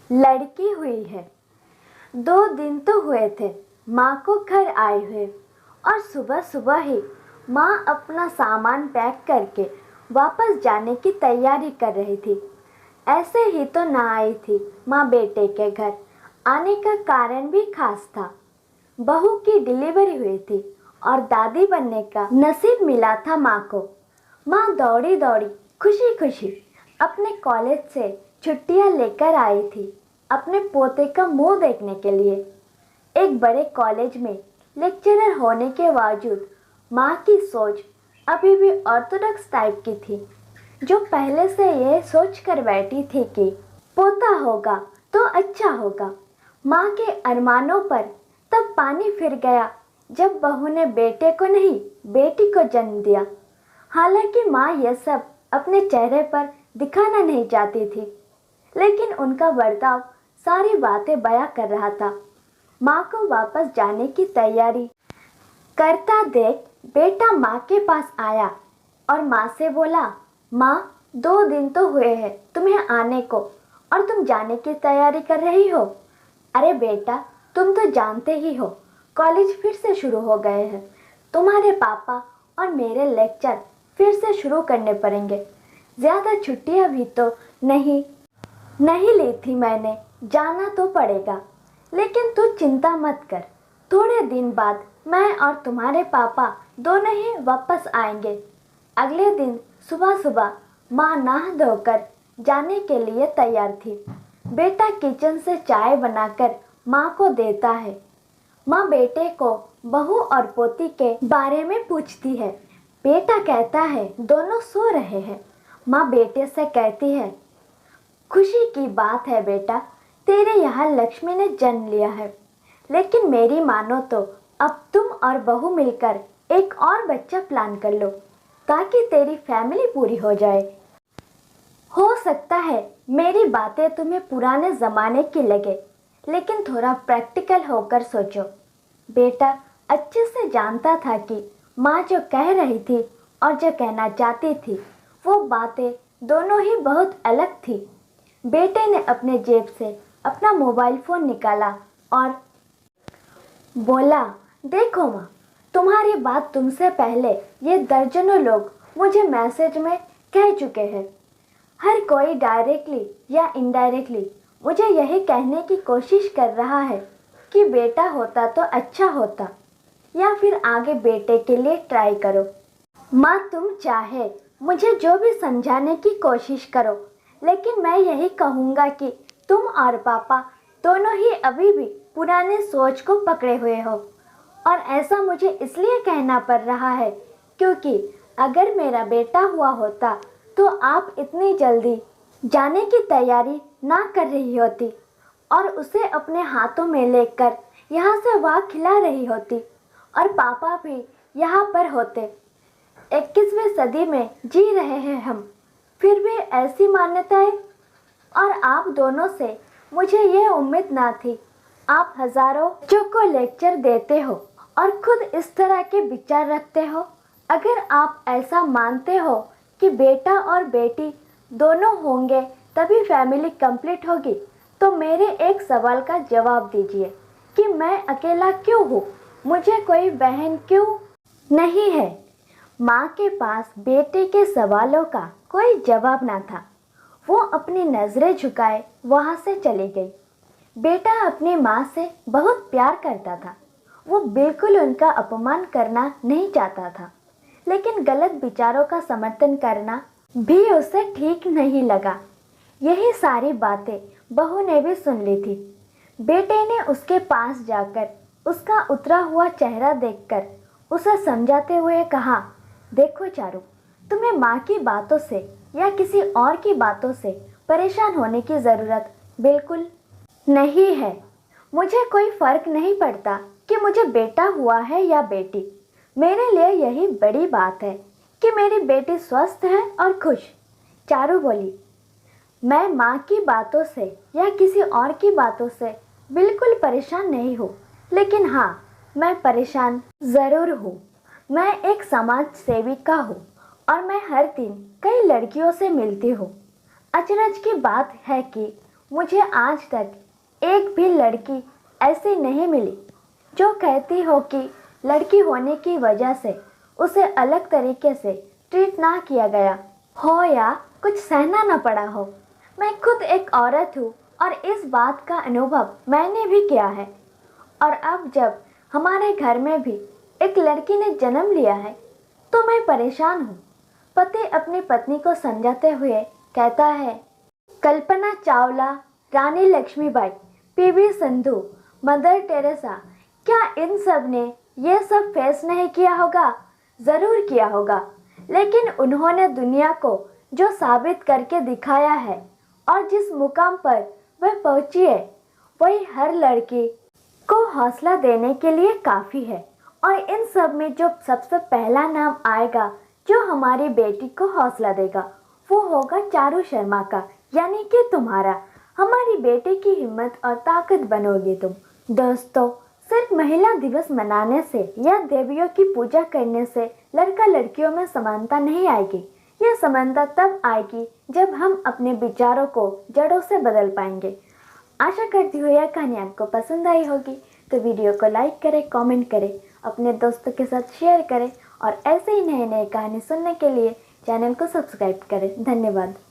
लड़की हुई है। 2 दिन तो हुए थे माँ को घर आए हुए, और सुबह सुबह ही माँ अपना सामान पैक करके वापस जाने की तैयारी कर रही थी। ऐसे ही तो ना आई थी माँ बेटे के घर। आने का कारण भी खास था। बहू की डिलीवरी हुई थी और दादी बनने का नसीब मिला था माँ को। माँ दौड़ी दौड़ी खुशी खुशी अपने कॉलेज से छुट्टियां लेकर आई थी अपने पोते का मुंह देखने के लिए। एक बड़े कॉलेज में लेक्चरर होने के बावजूद माँ की सोच अभी भी ऑर्थोडॉक्स टाइप की थी, जो पहले से यह सोच कर बैठी थी कि पोता होगा तो अच्छा होगा। माँ के अरमानों पर तब पानी फिर गया जब बहू ने बेटे को नहीं बेटी को जन्म दिया। हालांकि माँ यह सब अपने चेहरे पर दिखाना नहीं चाहती थी, लेकिन उनका बर्ताव सारी बातें बयां कर रहा था। माँ को वापस जाने की तैयारी करता देख बेटा माँ के पास आया और माँ से बोला, माँ 2 दिन तो हुए हैं तुम्हें आने को, और तुम जाने की तैयारी कर रही हो। अरे बेटा, तुम तो जानते ही हो कॉलेज फिर से शुरू हो गए हैं। तुम्हारे पापा और मेरे लेक्चर फिर से शुरू करने पड़ेंगे। ज़्यादा छुट्टियां भी तो नहीं नहीं ली थी मैंने, जाना तो पड़ेगा। लेकिन तू चिंता मत कर, थोड़े दिन बाद मैं और तुम्हारे पापा दोनों ही वापस आएंगे। अगले दिन सुबह सुबह माँ नहा धोकर जाने के लिए तैयार थी। बेटा किचन से चाय बनाकर माँ को देता है। माँ बेटे को बहू और पोती के बारे में पूछती है। बेटा कहता है दोनों सो रहे हैं। माँ बेटे से कहती है, खुशी की बात है बेटा, तेरे यहाँ लक्ष्मी ने जन्म लिया है। लेकिन मेरी मानो तो अब तुम और बहू मिलकर एक और बच्चा प्लान कर लो, ताकि तेरी फैमिली पूरी हो जाए। हो सकता है मेरी बातें तुम्हें पुराने ज़माने की लगे, लेकिन थोड़ा प्रैक्टिकल होकर सोचो। बेटा अच्छे से जानता था कि माँ जो कह रही थी और जो कहना चाहती थी वो बातें दोनों ही बहुत अलग थी। बेटे ने अपने जेब से अपना मोबाइल फ़ोन निकाला और बोला, देखो माँ, तुम्हारी बात तुमसे पहले ये दर्जनों लोग मुझे मैसेज में कह चुके हैं। हर कोई डायरेक्टली या इनडायरेक्टली मुझे यही कहने की कोशिश कर रहा है कि बेटा होता तो अच्छा होता, या फिर आगे बेटे के लिए ट्राई करो। माँ तुम चाहे मुझे जो भी समझाने की कोशिश करो, लेकिन मैं यही कहूँगा कि तुम और पापा दोनों ही अभी भी पुराने सोच को पकड़े हुए हो। और ऐसा मुझे इसलिए कहना पड़ रहा है क्योंकि अगर मेरा बेटा हुआ होता तो आप इतनी जल्दी जाने की तैयारी ना कर रही होती और उसे अपने हाथों में लेकर यहाँ से वहाँ खिला रही होती, और पापा भी यहाँ पर होते। 21वीं सदी में जी रहे हैं हम, फिर भी ऐसी मान्यताएं। और आप दोनों से मुझे ये उम्मीद ना थी। आप हजारों बच्चों को लेक्चर देते हो और खुद इस तरह के विचार रखते हो। अगर आप ऐसा मानते हो कि बेटा और बेटी दोनों होंगे तभी फैमिली कंप्लीट होगी, तो मेरे एक सवाल का जवाब दीजिए कि मैं अकेला क्यों हूँ, मुझे कोई बहन क्यों नहीं है। माँ के पास बेटे के सवालों का कोई जवाब ना था। वो अपनी नज़रें झुकाए वहाँ से चली गई। बेटा अपनी माँ से बहुत प्यार करता था। वो बिल्कुल उनका अपमान करना नहीं चाहता था, लेकिन गलत विचारों का समर्थन करना भी उसे ठीक नहीं लगा। यही सारी बातें बहू ने भी सुन ली थी। बेटे ने उसके पास जाकर उसका उतरा हुआ चेहरा देखकर उसे समझाते हुए कहा, देखो चारू, तुम्हें माँ की बातों से या किसी और की बातों से परेशान होने की ज़रूरत बिल्कुल नहीं है। मुझे कोई फ़र्क नहीं पड़ता कि मुझे बेटा हुआ है या बेटी। मेरे लिए यही बड़ी बात है कि मेरी बेटी स्वस्थ है और खुश। चारू बोली, मैं माँ की बातों से या किसी और की बातों से बिल्कुल परेशान नहीं हूँ, लेकिन हाँ, मैं परेशान ज़रूर हूँ। मैं एक समाज सेविका हूँ और मैं हर दिन कई लड़कियों से मिलती हूँ। अचरज की बात है कि मुझे आज तक एक भी लड़की ऐसी नहीं मिली जो कहती हो कि लड़की होने की वजह से उसे अलग तरीके से ट्रीट ना किया गया हो या कुछ सहना ना पड़ा हो। मैं खुद एक औरत हूँ और इस बात का अनुभव मैंने भी किया है। और अब जब हमारे घर में भी एक लड़की ने जन्म लिया है तो मैं परेशान हूँ। पति अपनी पत्नी को समझाते हुए कहता है, कल्पना चावला, रानी लक्ष्मीबाई, पीवी संधू, मदर टेरेसा, क्या इन सब ने ये सब फेस नहीं किया होगा? ज़रूर किया होगा, लेकिन उन्होंने दुनिया को जो साबित करके दिखाया है और जिस मुकाम पर वह पहुंची है वही हर लड़की को हौसला देने के लिए काफ़ी है। और इन सब में जो सबसे पहला नाम आएगा जो हमारी बेटी को हौसला देगा वो होगा चारू शर्मा का, यानी कि तुम्हारा। हमारी बेटी की हिम्मत और ताकत बनोगे तुम। दोस्तों, सिर्फ महिला दिवस मनाने से या देवियों की पूजा करने से लड़का लड़कियों में समानता नहीं आएगी। यह समानता तब आएगी जब हम अपने विचारों को जड़ों से बदल पाएंगे। आशा करती हूँ यह कहानी आपको पसंद आई होगी, तो वीडियो को लाइक करें, कमेंट करें, अपने दोस्तों के साथ शेयर करें और ऐसे ही नए नए कहानी सुनने के लिए चैनल को सब्सक्राइब करें। धन्यवाद।